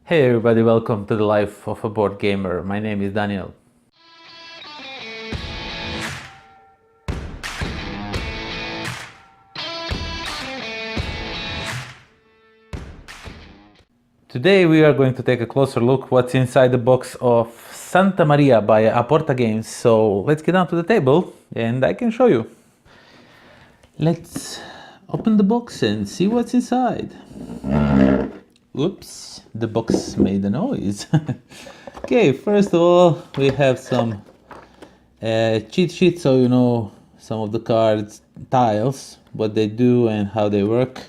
Hey everybody, welcome to the life of a board gamer. My name is Daniel. Today we are going to take a closer look what's inside the box of Santa Maria by Aporta Games. So let's get down to the table and I can show you. Let's open the box and see what's inside. Oops, the box made a noise. Okay, first of all, we have some cheat sheet, so you know some of the cards, tiles, what they do and how they work,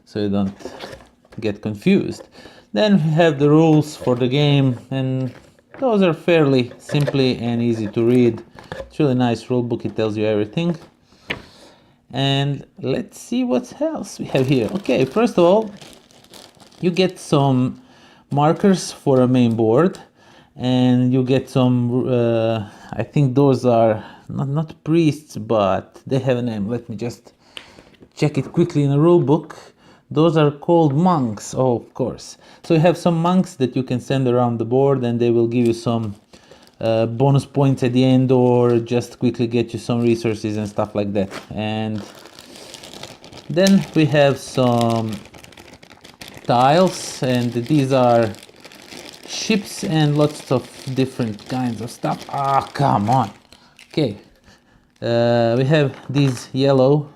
so you don't get confused. Then we have the rules for the game, and those are fairly simply and easy to read. It's really nice rule book, it tells you everything. And let's see what else we have here. Okay, first of all, you get some markers for a main board, and you get some I think those are not priests, but they have a name. Let me just check it quickly in a rule book. Those are called monks. Oh, of course. So you have some monks that you can send around the board, and they will give you some bonus points at the end, or just quickly get you some resources and stuff like that. And then we have some tiles, and these are ships and lots of different kinds of stuff. Ah, come on. Okay, we have these yellow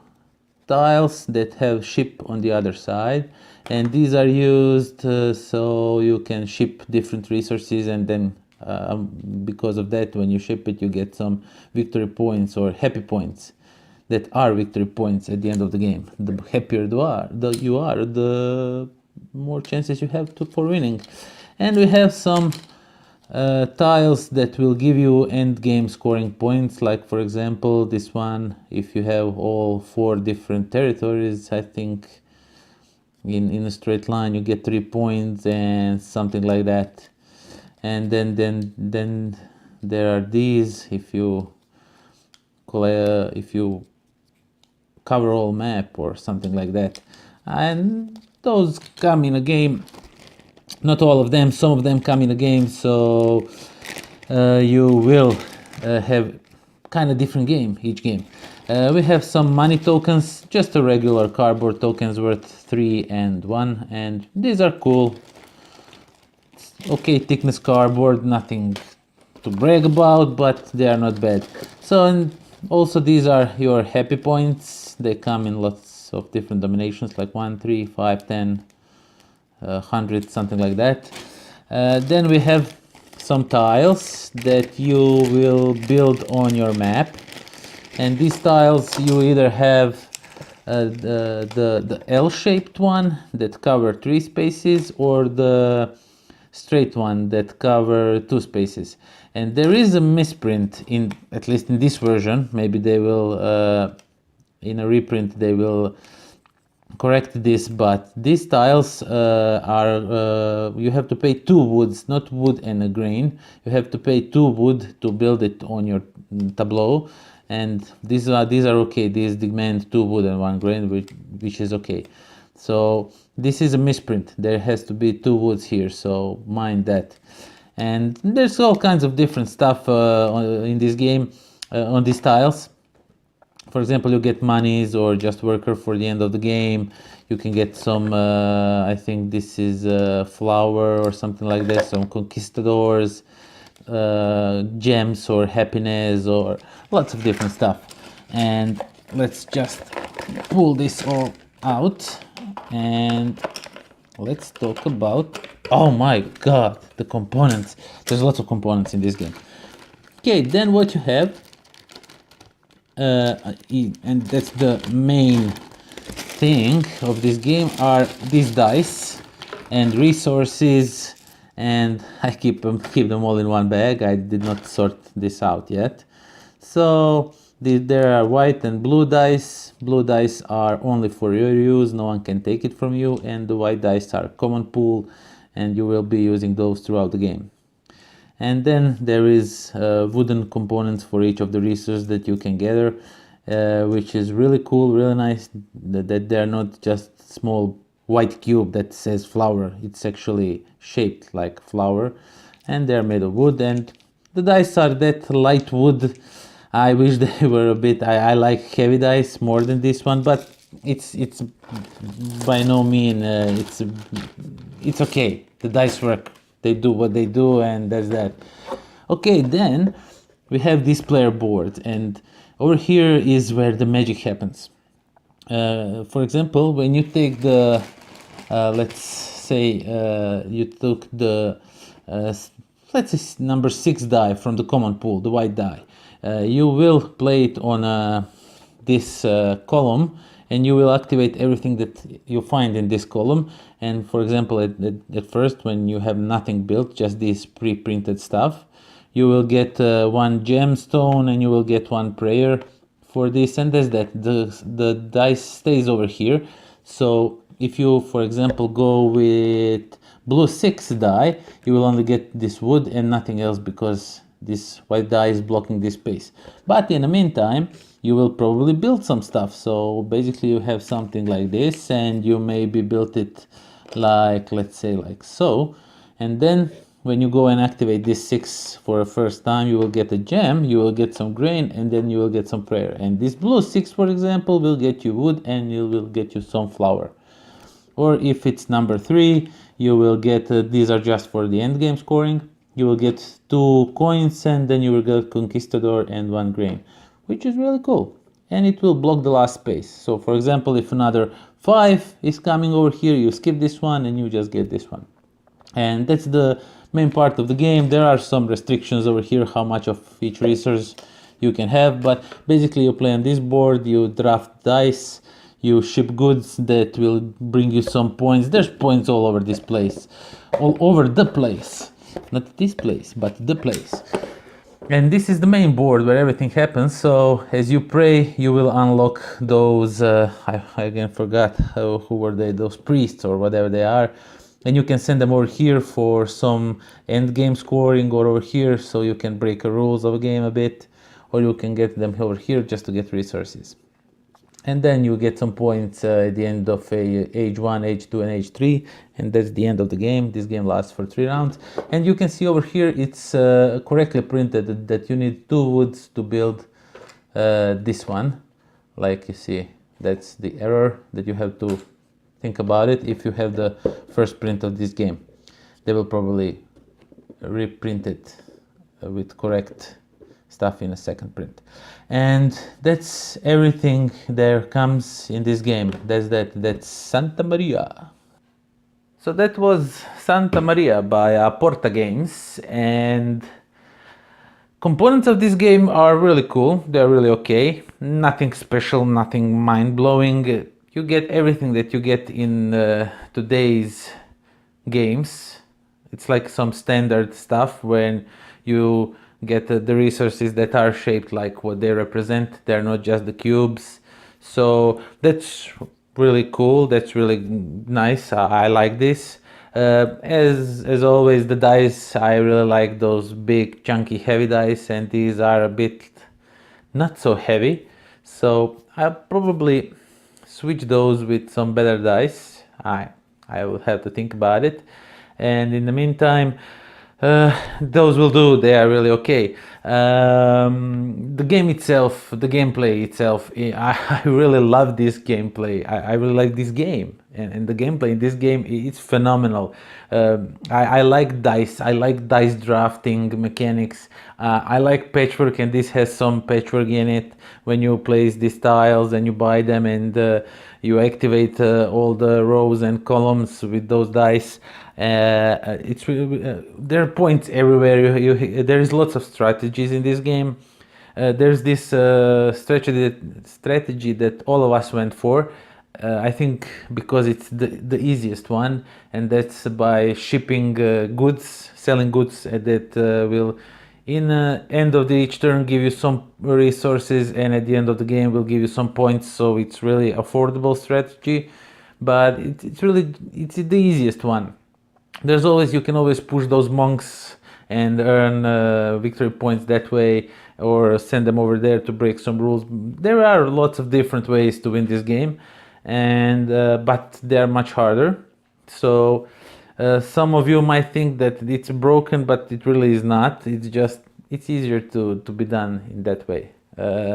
tiles that have ship on the other side, and these are used so you can ship different resources, and then because of that, when you ship it, you get some victory points or happy points that are victory points at the end of the game. The happier you are, the more chances you have for winning. And we have some tiles that will give you end game scoring points, like for example this one. If you have all 4 different territories, I think in a straight line, you get 3 points and something like that. And then there are these. If you cover all map or something like that, and those come in a game. Not all of them, some of them come in a game, so you will have kind of different game each game. We have some money tokens, just a regular cardboard tokens worth 3 and 1, and these are cool. Okay, thickness cardboard, nothing to brag about, but they are not bad. So, and also these are your happy points. They come in lots of different denominations, like 1, 3, 5, 10, 100, something like that. Then we have some tiles that you will build on your map, and these tiles you either have the L-shaped one that cover 3 spaces, or the straight one that cover 2 spaces. And there is a misprint in, at least in this version. Maybe they will in a reprint they will correct this, but these tiles are you have to pay 2 woods, not wood and a grain. You have to pay 2 wood to build it on your tableau, and these are okay. These demand 2 wood and 1 grain, which is okay. So this is a misprint. There has to be 2 woods here, so mind that. And there's all kinds of different stuff in this game on these tiles. For example, you get monies or just worker for the end of the game. You can get some, I think this is flour or something like that, some conquistadors, gems or happiness, or lots of different stuff. And let's just pull this all out and let's talk about, oh my god, the components. There's lots of components in this game. Okay, then what you have, and that's the main thing of this game, are these dice and resources, and I keep them all in one bag. I did not sort this out yet. So there are white and blue dice. Blue dice are only for your use, no one can take it from you, and the white dice are common pool, and you will be using those throughout the game. And then there is wooden components for each of the resources that you can gather, which is really cool, really nice, that they're not just small white cube that says flower. It's actually shaped like flower, and they're made of wood, and the dice are that light wood. I wish they were a bit, I like heavy dice more than this one, but it's by no mean it's okay. The dice work, they do what they do, and that's that. Okay, then we have this player board, and over here is where the magic happens. For example, when you take the let's say you took the let's say number 6 die from the common pool, the white die, you will play it on this column, and you will activate everything that you find in this column. And for example, at first, when you have nothing built, just this pre-printed stuff, you will get 1 gemstone and you will get 1 prayer for this, and that's that. The dice stays over here. So if you, for example, go with blue 6 die, you will only get this wood and nothing else, because this white die is blocking this space. But in the meantime, you will probably build some stuff. So basically you have something like this, and you maybe built it like, let's say like so, and then when you go and activate this 6 for the first time, you will get a gem, you will get some grain, and then you will get some prayer. And this blue 6, for example, will get you wood, and it will get you some flour. Or if it's number 3, you will get, these are just for the end game scoring, you will get 2 coins, and then you will get conquistador and 1 grain, which is really cool. And it will block the last space. So for example, if another 5 is coming over here, you skip this one and you just get this one. And that's the main part of the game. There are some restrictions over here, how much of each resource you can have, but basically you play on this board, you draft dice, you ship goods that will bring you some points. There's points all over this place, all over the place, not this place, but the place. And this is the main board where everything happens. So as you pray, you will unlock those I again forgot who were they, those priests or whatever they are, and you can send them over here for some end game scoring, or over here so you can break the rules of a game a bit, or you can get them over here just to get resources. And then you get some points at the end of age 1, age 2, and age 3, and that's the end of the game. This game lasts for 3 rounds, and you can see over here it's correctly printed that you need 2 woods to build this one. Like you see, that's the error that you have to think about it. If you have the first print of this game, they will probably reprint it with correct stuff in a second print. And that's everything there comes in this game. That's Santa Maria. So that was Santa Maria by Porta Games, and components of this game are really cool. They're really okay. Nothing special, nothing mind-blowing. You get everything that you get in today's games. It's like some standard stuff when you get the resources that are shaped like what they represent. They're not just the cubes. So that's really cool. That's really nice. I like this. As always, the dice, I really like those big chunky heavy dice, and these are a bit not so heavy. So I'll probably switch those with some better dice. I will have to think about it. And in the meantime, those will do. They are really okay. The game itself, the gameplay itself, I really love this gameplay. I really like this game, and the gameplay in this game, it's phenomenal. I like dice. I like dice drafting mechanics. I like patchwork, and this has some patchwork in it. When you place these tiles and you buy them, and you activate all the rows and columns with those dice. It's really, there are points everywhere. There is lots of strategies in this game. There's this strategy that all of us went for. I think because it's the easiest one, and that's by shipping goods, selling goods that will in end of each turn give you some resources, and at the end of the game will give you some points. So it's really affordable strategy, but it's the easiest one. There's always, you can always push those monks and earn victory points that way, or send them over there to break some rules. There are lots of different ways to win this game, and but they are much harder. So some of you might think that it's broken, but it really is not. It's easier to be done in that way.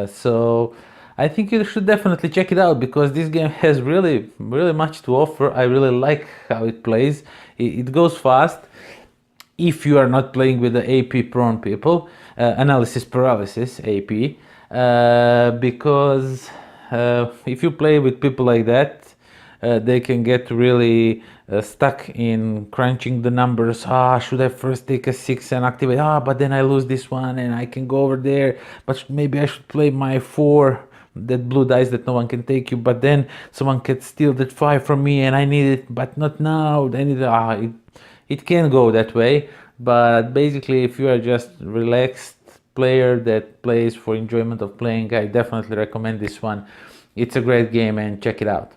So I think you should definitely check it out, because this game has really much to offer. I really like how it plays. It goes fast if you are not playing with the AP prone people, analysis paralysis AP, because if you play with people like that, they can get really stuck in crunching the numbers. Should I first take a 6 and activate? But then I lose this one and I can go over there, but maybe I should play my 4, that blue dice that no one can take you, but then someone can steal that 5 from me and I need it, but not now. It can go that way. But basically, if you are just relaxed player that plays for enjoyment of playing, I definitely recommend this one. It's a great game, and check it out.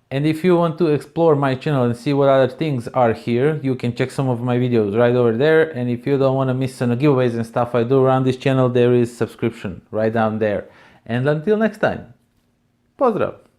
And if you want to explore my channel and see what other things are here, you can check some of my videos right over there. And if you don't want to miss on the giveaways and stuff I do around this channel, there is subscription right down there. And until next time, pozdrav!